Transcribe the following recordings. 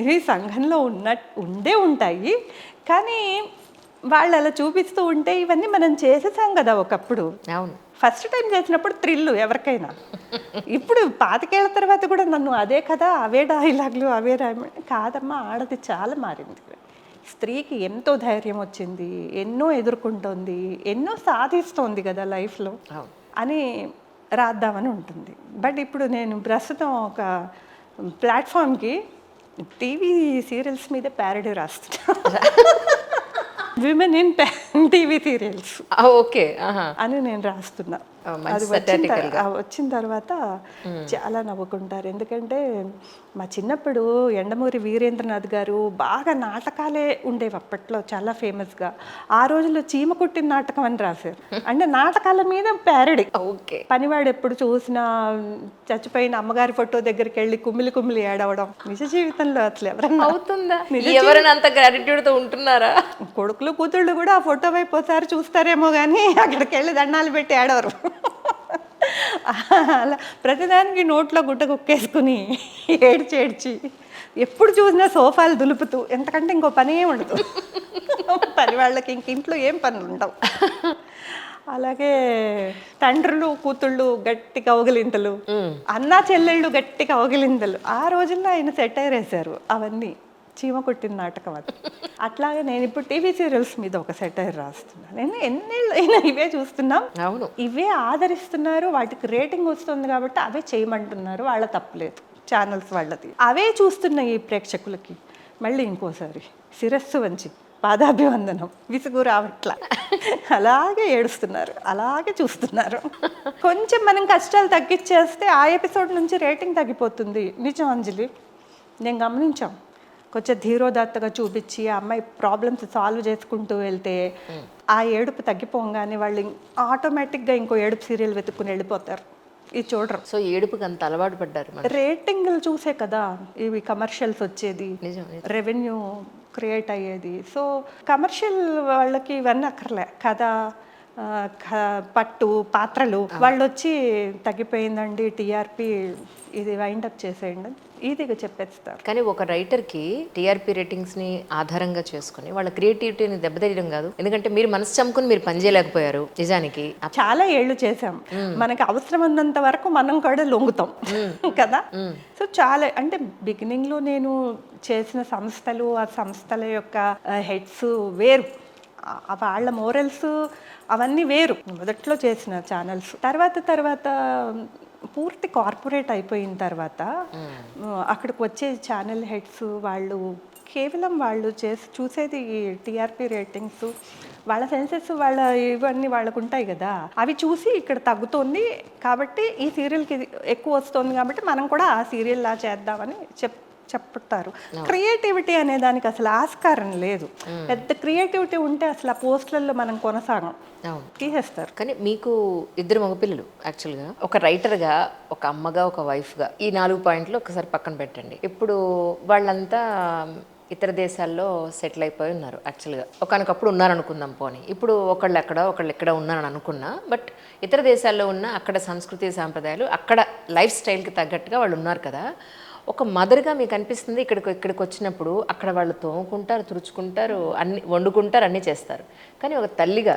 ఇవి సంఘంలో ఉండే ఉంటాయి. కానీ వాళ్ళు అలా చూపిస్తూ ఉంటే ఇవన్నీ మనం చేసేసాం కదా ఒకప్పుడు. అవును. ఫస్ట్ టైం చేసినప్పుడు థ్రిల్ ఎవరికైనా. ఇప్పుడు 25 ఏళ్ల తర్వాత కూడా నన్ను అదే కదా, అవే డైలాగులు, అవే కాదమ్మా, ఆడది చాలా మారింది. స్త్రీకి ఎంతో ధైర్యం వచ్చింది, ఎన్నో ఎదుర్కొంటోంది, ఎన్నో సాధిస్తోంది కదా లైఫ్లో అవును. అని రాద్దామని ఉంటుంది. బట్ ఇప్పుడు నేను ప్రస్తుతం ఒక ప్లాట్ఫామ్కి టీవీ సీరియల్స్ మీద ప్యారడీ రాస్తున్నా. Women in TV serials okay. అని నేను రాస్తున్నా. మంచి అది వచ్చిన తర్వాత చాలా నవ్వుకుంటారు. ఎందుకంటే మా చిన్నప్పుడు ఎండమూరి వీరేంద్రనాథ్ గారు బాగా నాటకాలే ఉండేవి అప్పట్లో, చాలా ఫేమస్గా. ఆ రోజుల్లో చీమ కుట్టిన నాటకం అని రాశారు. అంటే నాటకాల మీద ప్యారడీ. ఓకే. పనివాడు ఎప్పుడు చూసినా చచ్చిపోయిన అమ్మగారి ఫోటో దగ్గరికి వెళ్ళి కుమిలి కుమిలి ఏడవడం. నిజ జీవితంలో అసలు ఎవరన్నా అవుతుందా? ఎవరైనా అంత గ్రాటిట్యూడ్తో ఉంటున్నారా? కొడుకులు కూతుళ్ళు కూడా ఆ ఫోటో వైపు ఒకసారి చూస్తారేమో కానీ అక్కడికి వెళ్ళి దండాలు పెట్టి ఏడవరు. అలా ప్రతిదానికి నోట్లో గుట్ట కుక్కేసుకుని ఏడ్చి ఎప్పుడు చూసినా సోఫాలు దులుపుతూ, ఎంతకంటే ఇంకో పని ఏమి ఉండదు. పని వాళ్ళకి ఇంట్లో ఏం పనులు ఉండవు. అలాగే తండ్రులు కూతుళ్ళు గట్టి కౌగిలింతలు, అన్నా చెల్లెళ్ళు గట్టి కౌగిలింతలు. ఆ రోజుల్లో ఆయన సెటైర్ వేశారు అవన్నీ. చీమ కొట్టిన నాటకం అది. అట్లాగే నేను ఇప్పుడు టీవీ సీరియల్స్ మీద ఒక సెటైర్ రాస్తున్నాను. నేను ఎన్నేళ్ళు అయినా ఇవే చూస్తున్నాం, అవును, ఇవే ఆదరిస్తున్నారు, వాటికి రేటింగ్ వస్తుంది కాబట్టి అవే చేయమంటున్నారు. వాళ్ళ తప్పలేదు, ఛానల్స్ వాళ్ళది. అవే చూస్తున్న ఈ ప్రేక్షకులకి మళ్ళీ ఇంకోసారి శిరస్సు వంచి పాదాభివందనం, విసుగు రావట్ల. అలాగే ఏడుస్తున్నారు, అలాగే చూస్తున్నారు. కొంచెం మనం కష్టాలు తగ్గించేస్తే ఆ ఎపిసోడ్ నుంచి రేటింగ్ తగ్గిపోతుంది. నిజం అంజలి, నేను గమనించాం. కొంచెం ధీరోదాత్తగా చూపించి ఆ అమ్మాయి ప్రాబ్లమ్స్ సాల్వ్ చేసుకుంటూ వెళ్తే ఆ ఏడుపు తగ్గిపోగానే వాళ్ళు ఆటోమేటిక్గా ఇంకో ఏడుపు సీరియల్ వెతుక్కుని వెళ్ళిపోతారు. ఇది చూడరు. సో ఏడుపుకి అంత అలవాటు పడ్డారు. రేటింగ్లు చూసే కదా ఇవి కమర్షియల్స్ వచ్చేది, రెవెన్యూ క్రియేట్ అయ్యేది. సో కమర్షియల్ వాళ్ళకి ఇవన్నీ అక్కర్లే. కథ, పట్టు, పాత్రలు. వాళ్ళు వచ్చి తగ్గిపోయిందండి టీఆర్పీ, ఇది వైండప్ చేసేయండి, ఈజీగా చెప్పేస్తారు. కానీ ఒక రైటర్కి టీఆర్పీ రేటింగ్స్ని ఆధారంగా చేసుకుని వాళ్ళ క్రియేటివిటీని దెబ్బతీయడం కాదు. ఎందుకంటే మీరు మనసు చంపుకుని మీరు పనిచేయలేకపోయారు. నిజానికి చాలా ఏళ్ళు చేసాం, మనకి అవసరం ఉన్నంత వరకు మనం కూడా లొంగుతాం కదా. సో చాలా అంటే బిగినింగ్లో నేను చేసిన సంస్థలు, ఆ సంస్థల యొక్క హెడ్స్ వేరు, వాళ్ళ మోరల్స్ అవన్నీ వేరు. మొదట్లో చేసిన ఛానల్స్ తర్వాత పూర్తి కార్పొరేట్ అయిపోయిన తర్వాత అక్కడికి వచ్చే ఛానల్ హెడ్స్ వాళ్ళు కేవలం వాళ్ళు చూసేది టీఆర్పీ రేటింగ్స్, వాళ్ళ సెన్సెస్, వాళ్ళ ఇవన్నీ వాళ్ళకు ఉంటాయి కదా. అవి చూసి ఇక్కడ తగ్గుతోంది కాబట్టి ఈ సీరియల్కి ఎక్కువ వస్తుంది కాబట్టి మనం కూడా ఆ సీరియల్లా చేద్దామని చెప్తారు. క్రియేటివిటీ అనే దానికి అసలు ఆస్కారం లేదు. పెద్ద క్రియేటివిటీ ఉంటే అసలు ఆ పోస్టులలో మనం కొనసాగం, తీసేస్తారు. కానీ మీకు ఇద్దరు మగపిల్లలు. యాక్చువల్గా ఒక రైటర్గా, ఒక అమ్మగా, ఒక వైఫ్గా ఈ 4 పాయింట్లు ఒకసారి పక్కన పెట్టండి. ఇప్పుడు వాళ్ళంతా ఇతర దేశాల్లో సెటిల్ అయిపోయి ఉన్నారు. యాక్చువల్గా ఒకనకప్పుడు ఉన్నారనుకుందాం, పోనీ ఇప్పుడు ఒకళ్ళు ఎక్కడ ఉన్నారని అనుకున్నా. బట్ ఇతర దేశాల్లో ఉన్న అక్కడ సంస్కృతి సాంప్రదాయాలు, అక్కడ లైఫ్ స్టైల్కి తగ్గట్టుగా వాళ్ళు ఉన్నారు కదా. ఒక మదర్గా మీకు అనిపిస్తుంది ఇక్కడికి వచ్చినప్పుడు అక్కడ వాళ్ళు తోముకుంటారు, తుడుచుకుంటారు, అన్ని వండుకుంటారు, అన్నీ చేస్తారు. కానీ ఒక తల్లిగా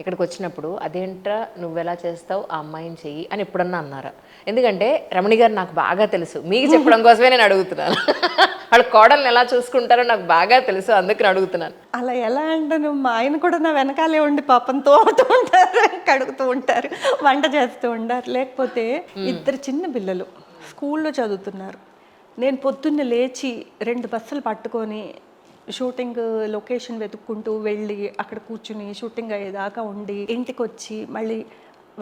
ఇక్కడికి వచ్చినప్పుడు అదేంట్రా నువ్వెలా చేస్తావు, ఆ అమ్మాయిని చెయ్యి అని ఎప్పుడన్నా అన్నారా? ఎందుకంటే రమణి గారు నాకు బాగా తెలుసు, మీకు చెప్పడం కోసమే నేను అడుగుతున్నాను. వాళ్ళ కోడల్ని ఎలా చూసుకుంటారో నాకు బాగా తెలుసు, అందుకని అడుగుతున్నాను. అలా ఎలా అంటే మా ఆయన కూడా నా వెనకాలే ఉండి పాపం తోముతూ ఉంటారు, కడుగుతూ ఉంటారు, వంట చేస్తూ ఉంటారు. లేకపోతే ఇద్దరు చిన్న పిల్లలు స్కూల్లో చదువుతున్నారు. నేను పొద్దున్న లేచి 2 బస్సులు పట్టుకొని షూటింగ్ లొకేషన్ వెతుక్కుంటూ వెళ్ళి అక్కడ కూర్చుని షూటింగ్ అయ్యేదాకా ఉండి ఇంటికి వచ్చి మళ్ళీ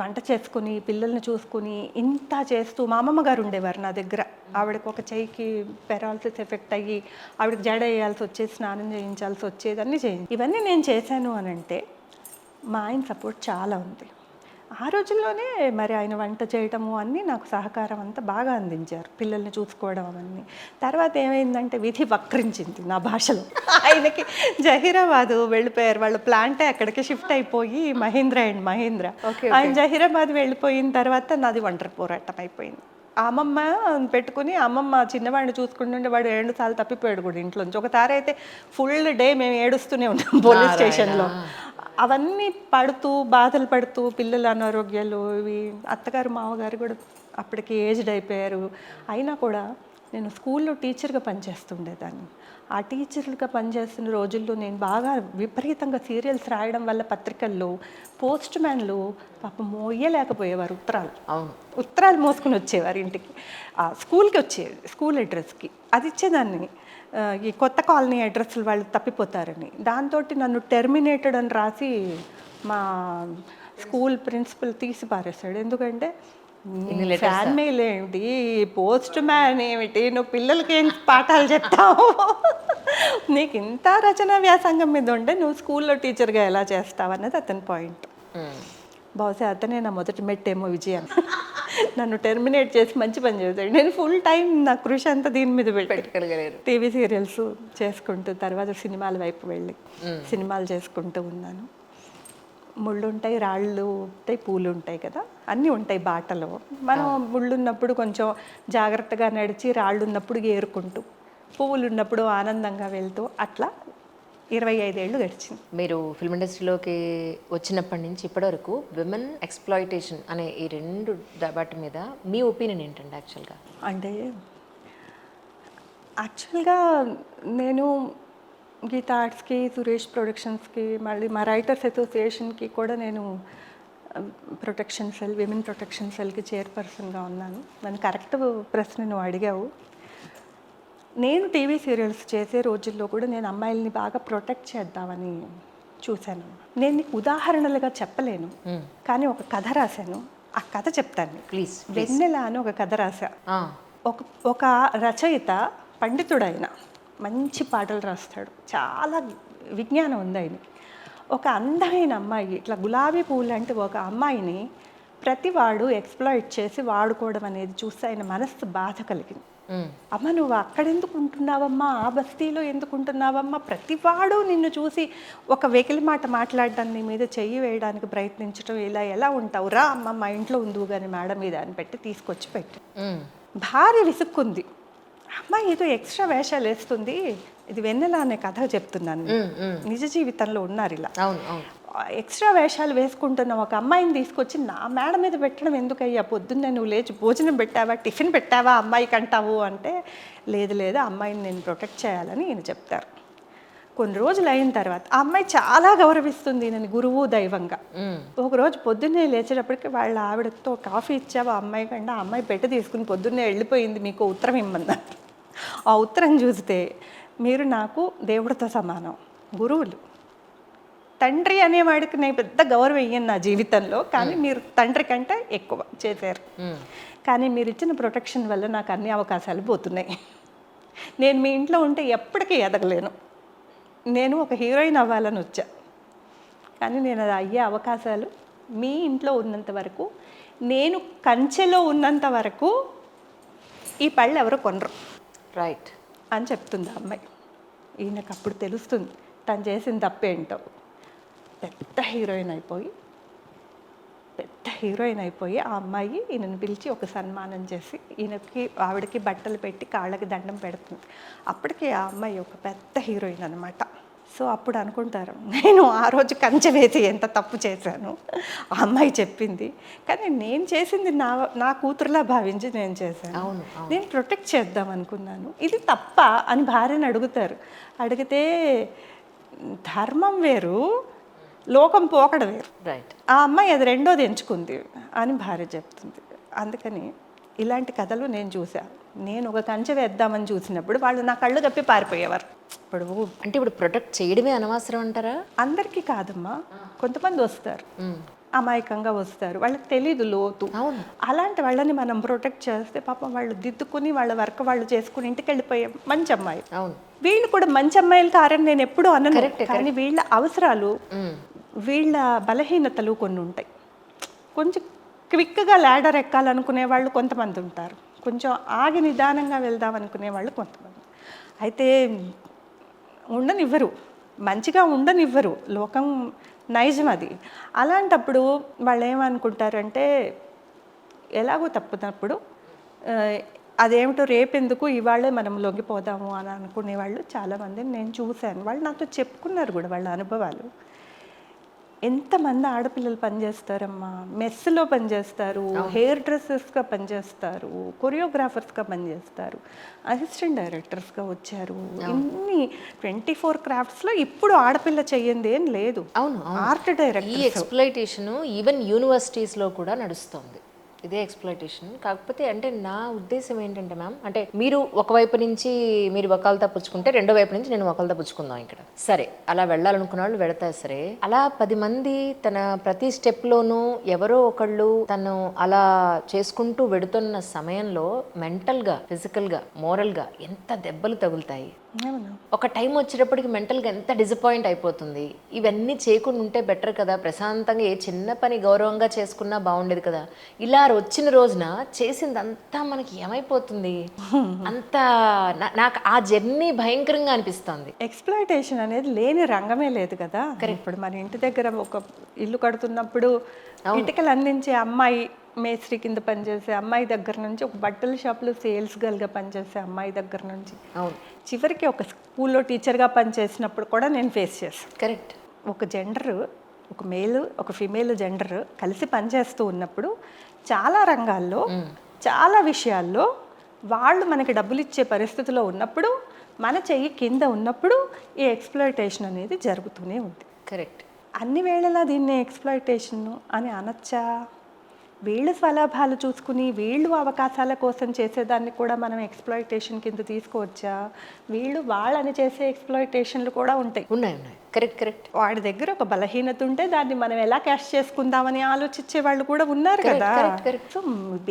వంట చేసుకుని పిల్లల్ని చూసుకుని ఇంత చేస్తూ మా అమ్మమ్మ గారు ఉండేవారు నా దగ్గర. ఆవిడకి ఒక చెయ్యికి పెరాలసిస్ ఎఫెక్ట్ అయ్యి ఆవిడకి జడ వేయాల్సి వచ్చేది, స్నానం చేయించాల్సి వచ్చేది, అన్నీ ఇవన్నీ నేను చేశాను అని అంటే మా ఆయన సపోర్ట్ చాలా ఉంది. ఆ రోజుల్లోనే మరి ఆయన వంట చేయటము అన్నీ నాకు సహకారం అంతా బాగా అందించారు, పిల్లల్ని చూసుకోవడం అవన్నీ. తర్వాత ఏమైందంటే విధి వక్రించింది నా భాషలో. ఆయనకి జహీరాబాద్ వెళ్ళిపోయారు, వాళ్ళ ప్లాంటే అక్కడికి షిఫ్ట్ అయిపోయి మహీంద్ర. ఆయన జహీరాబాద్ వెళ్ళిపోయిన తర్వాత నాది ఒంటరి పోరాటం అయిపోయింది. అమ్మమ్మ పెట్టుకుని అమ్మమ్మ చిన్నవాడిని చూసుకుంటుంటే వాడు 2 సార్లు తప్పిపోయాడు కూడా ఇంట్లోంచి. ఒకసారి అయితే ఫుల్ డే మేము ఏడుస్తూనే ఉంటాం పోలీస్ స్టేషన్లో. అవన్నీ పడుతూ బాధలు పడుతూ పిల్లల అనారోగ్యాలు ఇవి. అత్తగారు మామగారు కూడా అప్పటికి ఏజ్డ్ అయిపోయారు. అయినా కూడా నేను స్కూల్లో టీచర్గా పనిచేస్తుండేదాన్ని. ఆ టీచర్లుగా పనిచేస్తున్న రోజుల్లో నేను బాగా విపరీతంగా సీరియల్స్ రాయడం వల్ల పత్రికల్లో పోస్ట్ మ్యాన్లు పాపం మోయలేకపోయేవారు ఉత్తరాలు. అవును, ఉత్తరాలు మోసుకుని వచ్చేవారు ఇంటికి. స్కూల్కి వచ్చేది, స్కూల్ అడ్రస్కి అది ఇచ్చేదాన్ని. ఈ కొత్త కాలనీ అడ్రస్లు వాళ్ళు తప్పిపోతారని. దాంతో నన్ను టెర్మినేటెడ్ అని రాసి మా స్కూల్ ప్రిన్సిపల్ తీసి పారేశాడు. ఎందుకంటే ఫ్యాన్ మెయిల్ ఏమిటి, పోస్ట్ మ్యాన్ ఏమిటి, నువ్వు పిల్లలకి ఏం పాఠాలు చెప్తావు, నీకు ఇంత రచన వ్యాసంగం మీద ఉంటే నువ్వు స్కూల్లో టీచర్గా ఎలా చేస్తావు అన్నది అతని పాయింట్. బహుశా అతనే నా మొదటి మెట్టేమో విజయం. నన్ను టెర్మినేట్ చేసి మంచి పని చేశాడు. నేను ఫుల్ టైం నా కృషి అంతా దీని మీద పెట్టగలిగారు. టీవీ సీరియల్స్ చేసుకుంటూ తర్వాత సినిమాల వైపు వెళ్ళి సినిమాలు చేసుకుంటూ ఉన్నాను. ముళ్ళు ఉంటాయి, రాళ్ళు ఉంటాయి, పూలు ఉంటాయి కదా, అన్నీ ఉంటాయి బాటలో. మనం ముళ్ళు ఉన్నప్పుడు కొంచెం జాగ్రత్తగా నడిచి, రాళ్ళు ఉన్నప్పుడు ఏరుకుంటూ, పువ్వులు ఉన్నప్పుడు ఆనందంగా వెళ్తూ అట్లా 25 ఏళ్ళు గడిచింది. మీరు ఫిల్మ్ ఇండస్ట్రీలోకి వచ్చినప్పటి నుంచి ఇప్పటివరకు విమెన్ ఎక్స్ప్లాయిటేషన్ అనే ఈ రెండు వాటి మీద మీ ఒపీనియన్ ఏంటండి? యాక్చువల్గా నేను గీతా ఆర్ట్స్కి, సురేష్ ప్రొడక్షన్స్కి, మళ్ళీ మా రైటర్స్ అసోసియేషన్కి కూడా నేను ప్రొటెక్షన్ సెల్, విమెన్ ప్రొటెక్షన్ సెల్కి చైర్పర్సన్గా ఉన్నాను. నన్ను కరెక్ట్ ప్రశ్న నువ్వు అడిగావు. నేను టీవీ సీరియల్స్ చేసే రోజుల్లో కూడా నేను అమ్మాయిల్ని బాగా ప్రొటెక్ట్ చేద్దామని చూశాను. నేను నీకు ఉదాహరణలుగా చెప్పలేను, కానీ ఒక కథ రాశాను. ఆ కథ చెప్తాను ప్లీజ్. వెన్నెల అని ఒక కథ రాశా. ఒక రచయిత, పండితుడైన, మంచి పాటలు రాస్తాడు, చాలా విజ్ఞానం ఉంది ఆయన. ఒక అందమైన అమ్మాయి, ఇట్లా గులాబీ పువ్వు లాంటి ఒక అమ్మాయిని ప్రతివాడు ఎక్స్ప్లాయిట్ చేసి వాడుకోవడం అనేది చూస్తే ఆయన మనస్సు బాధ కలిగింది. అమ్మ నువ్వు అక్కడ ఎందుకు ఉంటున్నావమ్మా, ఆ బస్తీలో ఎందుకు ఉంటున్నావమ్మా, ప్రతివాడు నిన్ను చూసి ఒక వెకిలి మాట మాట్లాడడం, నీ మీద చెయ్యి వేయడానికి ప్రయత్నించడం, ఇలా ఎలా ఉంటావు, రా అమ్మ మా ఇంట్లో ఉందువు కానీ మేడ మీద అని పెట్టి తీసుకొచ్చి పెట్టి. భార్య విసుక్కుంది, అమ్మాయి ఏదో ఎక్స్ట్రా వేషాలు వేస్తుంది. ఇది వెన్నెల అనే కథ చెప్తున్నాను, నిజ జీవితంలో ఉన్నారు ఇలా. ఎక్స్ట్రా వేషాలు వేసుకుంటున్న ఒక అమ్మాయిని తీసుకొచ్చి నా మేడ మీద పెట్టడం ఎందుకయ్యా, పొద్దున్నే నువ్వు లేచి భోజనం పెట్టావా, టిఫిన్ పెట్టావా అమ్మాయికి అంటావు అంటే, లేదు అమ్మాయిని నేను ప్రొటెక్ట్ చేయాలని ఈయన చెప్తారు. కొన్ని రోజులు అయిన తర్వాత ఆ అమ్మాయి చాలా గౌరవిస్తుంది నేను గురువు దైవంగా. ఒకరోజు పొద్దున్నే లేచేటప్పటికి వాళ్ళ ఆవిడతో కాఫీ ఇచ్చావా అమ్మాయి కంటే, ఆ అమ్మాయి పెట్టి తీసుకుని పొద్దున్నే వెళ్ళిపోయింది, మీకు ఉత్తరం ఇమ్మన్నారు. ఆ ఉత్తరం చూస్తే, మీరు నాకు దేవుడితో సమానం, గురువులు, తండ్రి అనేవాడికి నేను పెద్ద గౌరవం ఇయ్యను నా జీవితంలో, కానీ మీరు తండ్రి కంటే ఎక్కువ చేశారు. కానీ మీరు ఇచ్చిన ప్రొటెక్షన్ వల్ల నాకు అన్ని అవకాశాలు పోతున్నాయి. నేను మీ ఇంట్లో ఉంటే ఎప్పటికీ ఎదగలేను. నేను ఒక హీరోయిన్ అవ్వాలని వచ్చా, కానీ నేను అది అయ్యే అవకాశాలు మీ ఇంట్లో ఉన్నంత వరకు, నేను కంచెలో ఉన్నంత వరకు ఈ పళ్ళు ఎవరు కొనరు రైట్ అని చెప్తుంది ఆ అమ్మాయి. ఈయనకు అప్పుడు తెలుస్తుంది తను చేసిన తప్పేంటో. పెద్ద హీరోయిన్ అయిపోయి ఆ అమ్మాయి ఈయనను పిలిచి ఒక సన్మానం చేసి ఈయనకి ఆవిడకి బట్టలు పెట్టి కాళ్ళకి దండం పెడుతుంది. అప్పటికి ఆ అమ్మాయి ఒక పెద్ద హీరోయిన్ అనమాట. సో అప్పుడు అనుకుంటారు, నేను ఆ రోజు కంచె వేసి ఎంత తప్పు చేశాను, ఆ అమ్మాయి చెప్పింది, కానీ నేను చేసింది నా కూతురులా భావించి నేను చేశాను. నేను ప్రొటెక్ట్ చేద్దాం అనుకున్నాను, ఇది తప్ప అని భార్యను అడుగుతారు. అడిగితే ధర్మం వేరు, లోకం పోకడ వేరు. రైట్. ఆ అమ్మాయి అది రెండోది ఎంచుకుంది అని భార్య చెప్తుంది. అందుకని ఇలాంటి కథలు నేను చూశాను. నేను ఒక కంచె వేద్దామని చూసినప్పుడు వాళ్ళు నా కళ్ళు కప్పి పారిపోయేవారు. ఇప్పుడు ప్రొటెక్ట్ చేయడమే అనవసరం అంటారా? అందరికీ కాదమ్మా, కొంతమంది వస్తారు, అమాయకంగా వస్తారు, వాళ్ళకి తెలీదు లోతు. అలాంటి వాళ్ళని మనం ప్రొటెక్ట్ చేస్తే పాపం వాళ్ళు దిద్దుకుని వాళ్ళ వర్క్ వాళ్ళు చేసుకుని ఇంటికి వెళ్ళిపోయే మంచి అమ్మాయి. వీళ్ళు కూడా మంచి అమ్మాయిలు కారని నేను ఎప్పుడూ అనను, కానీ వీళ్ళ అవసరాలు, వీళ్ళ బలహీనతలు కొన్ని ఉంటాయి. కొంచెం క్విక్గా ల్యాడర్ ఎక్కాలనుకునే వాళ్ళు కొంతమంది ఉంటారు, కొంచెం ఆగి నిదానంగా వెళ్దాం అనుకునే వాళ్ళు కొంతమంది. అయితే ఉండనివ్వరు, మంచిగా ఉండనివ్వరు, లోకం నైజం అది. అలాంటప్పుడు వాళ్ళు ఏమనుకుంటారంటే, ఎలాగో తప్పునప్పుడు ఆ, అదేమిటో రేపెందుకు ఇవాళే మనం లొంగిపోదాము అని అనుకునేవాళ్ళు చాలామందిని నేను చూశాను. వాళ్ళు నాతో చెప్పుకున్నారు కూడా వాళ్ళ అనుభవాలు. ఎంతమంది ఆడపిల్లలు పనిచేస్తారమ్మా, మెస్లో పనిచేస్తారు, హెయిర్ డ్రెస్సెస్గా పనిచేస్తారు, కొరియోగ్రాఫర్స్గా పనిచేస్తారు, అసిస్టెంట్ డైరెక్టర్స్గా వచ్చారు. ఇన్ని 24 క్రాఫ్ట్స్లో ఇప్పుడు ఆడపిల్ల చెయ్యింది ఏం లేదు. అవును, ఆర్ట్ ఈ డైరెక్టర్ ఎక్స్ప్లాయిటేషన్ ఈవెన్ యూనివర్సిటీస్లో కూడా నడుస్తుంది. ఇదే ఎక్స్ప్లాయిటేషన్. కాకపోతే అంటే నా ఉద్దేశం ఏంటంటే మ్యామ్, అంటే మీరు ఒకవైపు నుంచి మీరు వకాలతా పుచ్చుకుంటే రెండో వైపు నుంచి నేను వకాలతా పుచ్చుకుందాం ఇక్కడ, సరే అలా వెళ్ళాలనుకున్న వాళ్ళు వెళతారు. సరే, అలా 10 మంది తన ప్రతి స్టెప్లోనూ ఎవరో ఒకళ్ళు తను అలా చేసుకుంటూ వెడుతున్న సమయంలో మెంటల్గా, ఫిజికల్గా, మోరల్గా ఎంత దెబ్బలు తగులుతాయి. అవును. ఒక టైం వచ్చేటప్పటికి మెంటల్గా ఎంత డిసప్పాయింట్ అయిపోతుంది. ఇవన్నీ చేయకుండా ఉంటే బెటర్ కదా, ప్రశాంతంగా ఏ చిన్న పని గౌరవంగా చేసుకున్నా బాగుండేది కదా. ఇలా వచ్చిన రోజున చేసిందంతా మనకి ఏమైపోతుంది, అంత నాకు ఆ జర్నీ భయంకరంగా అనిపిస్తుంది. ఎక్స్ప్లాయిటేషన్ అనేది లేని రంగమే లేదు కదా. ఇప్పుడు మన ఇంటి దగ్గర ఒక ఇల్లు కడుతున్నప్పుడు ఇటుకలు అందించే అమ్మాయి, మేస్త్రి కింద పనిచేసే అమ్మాయి దగ్గర నుంచి, ఒక బట్టల షాప్లో సేల్స్ గర్ల్గా పనిచేసే అమ్మాయి దగ్గర నుంచి, అవును, చివరికి ఒక స్కూల్లో టీచర్గా పనిచేసినప్పుడు కూడా నేను ఫేస్ చేశాను. కరెక్ట్. ఒక జెండర్, ఒక మేల్ ఒక ఫిమేల్ జెండర్ కలిసి పనిచేస్తూ ఉన్నప్పుడు చాలా రంగాల్లో, చాలా విషయాల్లో వాళ్ళు మనకి డబ్బులు ఇచ్చే పరిస్థితిలో ఉన్నప్పుడు, మన చెయ్యి కింద ఉన్నప్పుడు ఈ ఎక్స్ప్లాయిటేషన్ అనేది జరుగుతూనే ఉంది. కరెక్ట్. అన్ని వేళలా దీన్ని ఎక్స్ప్లాయిటేషన్ అని అనొచ్చా? వీళ్ళు స్వలాభాలు చూసుకుని వీళ్ళు అవకాశాల కోసం చేసేదాన్ని కూడా మనం ఎక్స్ప్లాయిటేషన్ కింద తీసుకోవచ్చా? వీళ్ళు వాళ్ళని చేసే ఎక్స్ప్లాయిటేషన్లు కూడా ఉంటాయి. ఉన్నాయి. Correct correct. వాడి దగ్గర ఒక బలహీనత ఉంటే దాన్ని మనం ఎలా క్యాష్ చేసుకుందామని ఆలోచించే వాళ్ళు కూడా ఉన్నారు కదా. సో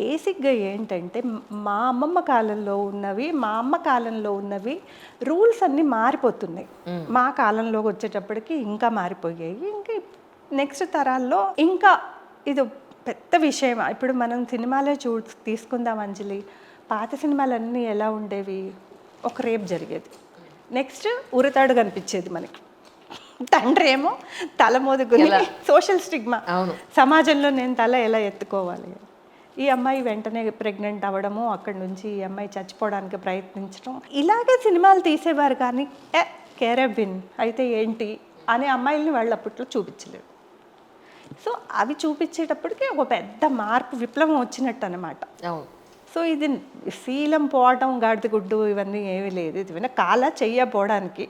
బేసిక్గా ఏంటంటే, మా అమ్మమ్మ కాలంలో ఉన్నవి, మా అమ్మ కాలంలో ఉన్నవి రూల్స్ అన్నీ మారిపోతున్నాయి. మా కాలంలోకి వచ్చేటప్పటికి ఇంకా మారిపోయాయి. ఇంకా నెక్స్ట్ తరాల్లో ఇంకా ఇది పెద్ద విషయం. ఇప్పుడు మనం సినిమాలే తీసుకుందాం అంజలి. పాత సినిమాలన్నీ ఎలా ఉండేవి? ఒక రేప్ జరిగేది, నెక్స్ట్ ఉరితాడు కనిపించేది మనకి, తండ్రి ఏమో తల మోదుకుని, సోషల్ స్టిగ్మా, సమాజంలో నేను తల ఎలా ఎత్తుకోవాలి. ఈ అమ్మాయి వెంటనే ప్రెగ్నెంట్ అవ్వడము, అక్కడి నుంచి ఈ అమ్మాయి చచ్చిపోవడానికి ప్రయత్నించడం, ఇలాగే సినిమాలు తీసేవారు. కానీ కేరబిన్ అయితే ఏంటి అనే అమ్మాయిల్ని వాళ్ళు అప్పట్లో చూపించలేరు. సో అవి చూపించేటప్పటికి ఒక పెద్ద మార్పు, విప్లవం వచ్చినట్టు అనమాట. సో ఇది శీలం పోవటం, గాడిద గుడ్డు ఇవన్నీ ఏమీ లేదు. ఇది విన కాల చెయ్యపోవడానికి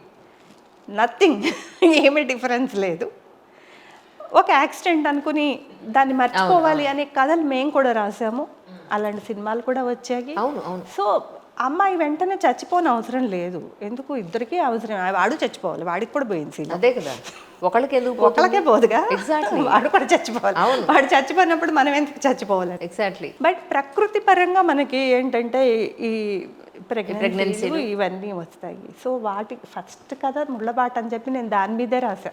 నథింగ్, ఏమీ డిఫరెన్స్ లేదు. ఒక యాక్సిడెంట్ అనుకుని దాన్ని మర్చిపోవాలి అనే కథలు మేము కూడా రాసాము, అలాంటి సినిమాలు కూడా వచ్చాయి. సో అమ్మాయి వెంటనే చచ్చిపోని అవసరం లేదు. ఎందుకు, ఇద్దరికీ అవసరం. వాడు చచ్చిపోవాలి, వాడికి కూడా పోయింది సీన్. అదే కదా, ఒకళ్ళకే పోదుగా, వాడు కూడా చచ్చిపోవాలి. వాడు చచ్చిపోయినప్పుడు మనం ఎందుకు చచ్చిపోవాలి? ఎగ్జాక్ట్లీ. బట్ ప్రకృతి పరంగా మనకి ఏంటంటే ఈ ప్రెగ్నెన్సీలు ఇవన్నీ వస్తాయి. సో వాటికి ఫస్ట్ కదా ముళ్ళబాట అని చెప్పి నేను దాని మీదే రాశా.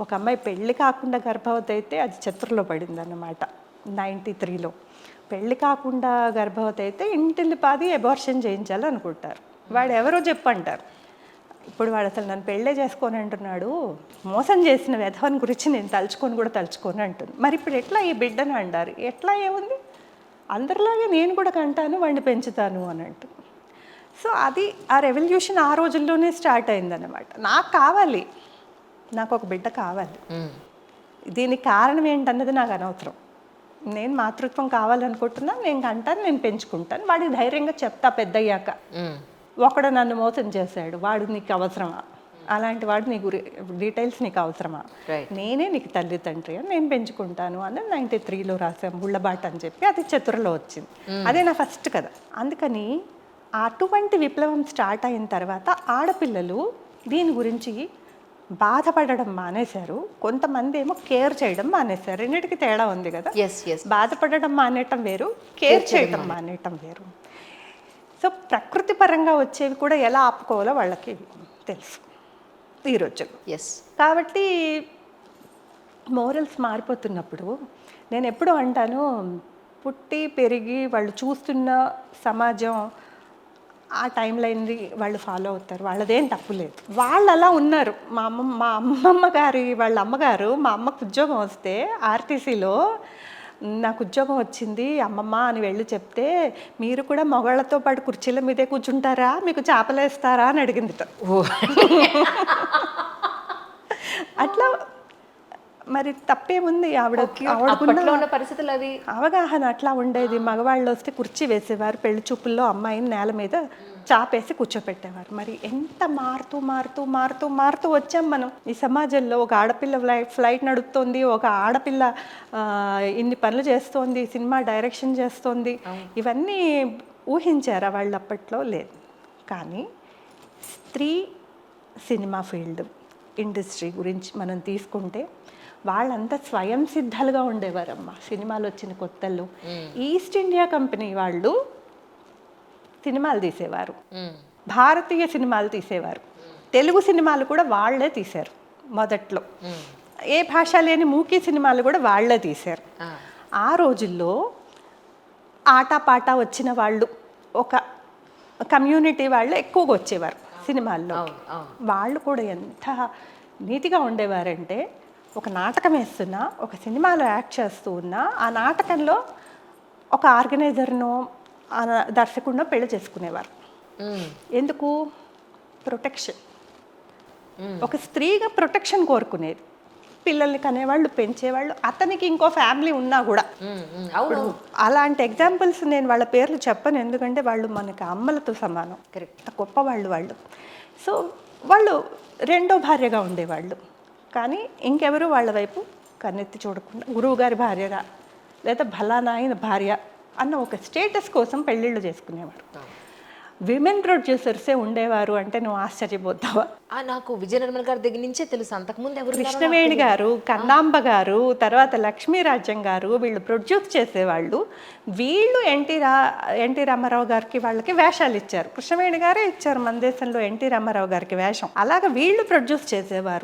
ఒక అమ్మాయి పెళ్లి కాకుండా గర్భవతి అయితే అది చతుర్లో పడింది అన్నమాట 93లో. పెళ్లి కాకుండా గర్భవతి అయితే ఇంటిల్లిపాది అబార్షన్ చేయించాలనుకుంటారు. వాడు ఎవరో చెప్పంటారు. ఇప్పుడు వాడు అసలు నన్ను పెళ్ళే చేసుకొని అంటున్నాడు, మోసం చేసిన వెధవని గురించి నేను తలుచుకొని కూడా తలుచుకొని అంటుంది. మరి ఇప్పుడు ఎట్లా ఈ బిడ్డను అంటారు? ఎట్లా ఏముంది, అందరిలాగే నేను కూడా కంటాను, వాడిని పెంచుతాను అని అంటుంది. సో అది ఆ రెవల్యూషన్ ఆ రోజుల్లోనే స్టార్ట్ అయిందన్నమాట. నాకు కావాలి, నాకు ఒక బిడ్డ కావాలి. దీనికి కారణం ఏంటన్నది నాకు అనవసరం. నేను మాతృత్వం కావాలనుకుంటున్నా, నేను కంటాను, నేను పెంచుకుంటాను, వాడికి ధైర్యంగా చెప్తా పెద్దయ్యాక. ఒకడు నన్ను మోసం చేశాడు, వాడు నీకు అవసరమా? అలాంటి వాడు నీకు డీటెయిల్స్ నీకు అవసరమా? నేనే నీకు తల్లి తండ్రి అని నేను పెంచుకుంటాను అని 93లో రాసాం ముళ్ళబాట అని చెప్పి. అది చతురలో వచ్చింది. అదే నా ఫస్ట్ కథ. అందుకని అటువంటి విప్లవం స్టార్ట్ అయిన తర్వాత ఆడపిల్లలు దీని గురించి బాధపడడం మానేశారు. కొంతమంది ఏమో కేర్ చేయడం మానేశారు. రెండింటికి తేడా ఉంది కదా. బాధపడడం మానేయటం వేరు, కేర్ చేయడం మానేయటం వేరు. సో ప్రకృతి పరంగా వచ్చేవి కూడా ఎలా ఆపుకోవాలో వాళ్ళకి తెలుసు ఈరోజు. కాబట్టి మోరల్స్ మారిపోతున్నప్పుడు నేను ఎప్పుడూ అంటాను, పుట్టి పెరిగి వాళ్ళు చూస్తున్న సమాజం ఆ టైం లైన్ని వాళ్ళు ఫాలో అవుతారు, వాళ్ళదేం తప్పు లేదు. వాళ్ళు అలా ఉన్నారు. మా అమ్మమ్మ గారి వాళ్ళ అమ్మగారు, మా అమ్మకు ఉద్యోగం వస్తే ఆర్టీసీలో నాకు ఉద్యోగం వచ్చింది అమ్మమ్మ అని వెళ్ళి చెప్తే మీరు కూడా మగవాళ్ళతో పాటు కుర్చీల మీదే కూర్చుంటారా, మీకు చేపలేస్తారా అని అడిగింది. అట్లా మరి తప్పేముంది, ఆవిడకున్న అప్పట్లో ఉన్న పరిస్థితులు అవి. అవగాహన అట్లా ఉండేది. మగవాళ్ళు వస్తే కుర్చీ వేసేవారు, పెళ్లి చూపుల్లో అమ్మాయిని నేల మీద చాపేసి కూర్చోపెట్టేవారు. మరి ఎంత మారుతూ మారుతూ మారుతూ మారుతూ వచ్చాం మనం ఈ సమాజంలో. ఒక ఆడపిల్ల ఫ్లైట్ నడుపుతోంది, ఒక ఆడపిల్ల ఇన్ని పనులు చేస్తోంది, సినిమా డైరెక్షన్ చేస్తోంది. ఇవన్నీ ఊహించారా వాళ్ళు అప్పట్లో? లేదు. కానీ స్త్రీ సినిమా ఫీల్డ్ ఇండస్ట్రీ గురించి మనం తీసుకుంటే వాళ్ళంతా స్వయం సిద్ధాలుగా ఉండేవారమ్మా. సినిమాలు వచ్చిన కొత్తల్లో ఈస్ట్ ఇండియా కంపెనీ వాళ్ళు సినిమాలు తీసేవారు, భారతీయ సినిమాలు తీసేవారు, తెలుగు సినిమాలు కూడా వాళ్లే తీశారు మొదట్లో. ఏ భాష లేని మూకీ సినిమాలు కూడా వాళ్లే తీశారు. ఆ రోజుల్లో ఆటపాట వచ్చిన వాళ్ళు, ఒక కమ్యూనిటీ వాళ్ళు ఎక్కువగా వచ్చేవారు సినిమాల్లో. వాళ్ళు కూడా ఎంత నీతిగా ఉండేవారంటే, ఒక నాటకం వేస్తున్నా, ఒక సినిమాలో యాక్ట్ చేస్తూ ఉన్నా, ఆ నాటకంలో ఒక ఆర్గనైజర్నో దర్శకుడినో పెళ్లి చేసుకునేవారు. ఎందుకు? ప్రొటెక్షన్. ఒక స్త్రీగా ప్రొటెక్షన్ కోరుకునేది. పిల్లల్ని కనేవాళ్ళు, పెంచేవాళ్ళు, అతనికి ఇంకో ఫ్యామిలీ ఉన్నా కూడా. ఇప్పుడు అలాంటి ఎగ్జాంపుల్స్ నేను వాళ్ళ పేర్లు చెప్పను, ఎందుకంటే వాళ్ళు మనకి అమ్మలతో సమానం. కరెక్ట్, గొప్పవాళ్ళు వాళ్ళు. సో వాళ్ళు రెండో భార్యగా ఉండేవాళ్ళు. కానీ ఇంకెవరు వాళ్ళ వైపు కన్నెత్తి చూడకుండా గురువుగారి భార్యగా లేదా భలానాయన భార్య అన్న ఒక స్టేటస్ కోసం పెళ్ళిళ్ళు చేసుకునేవారు. విమెన్ ప్రొడ్యూసర్సే ఉండేవారు అంటే నువ్వు ఆశ్చర్యపోతావా? నాకు విజయ నిర్మల్ గారి దగ్గర నుంచే తెలుసు. అంతకుముందు ఎవరు? కృష్ణవేణి గారు, కన్నాంబ గారు, తర్వాత లక్ష్మీరాజ్యం గారు, వీళ్ళు ప్రొడ్యూస్ చేసేవాళ్ళు. వీళ్ళు ఎన్టీ రామారావు గారికి వాళ్ళకి వేషాలు ఇచ్చారు. కృష్ణవేణి గారే ఇచ్చారు మన దేశంలో ఎన్టీ రామారావు గారికి వేషం. అలాగా వీళ్ళు ప్రొడ్యూస్ చేసేవారు.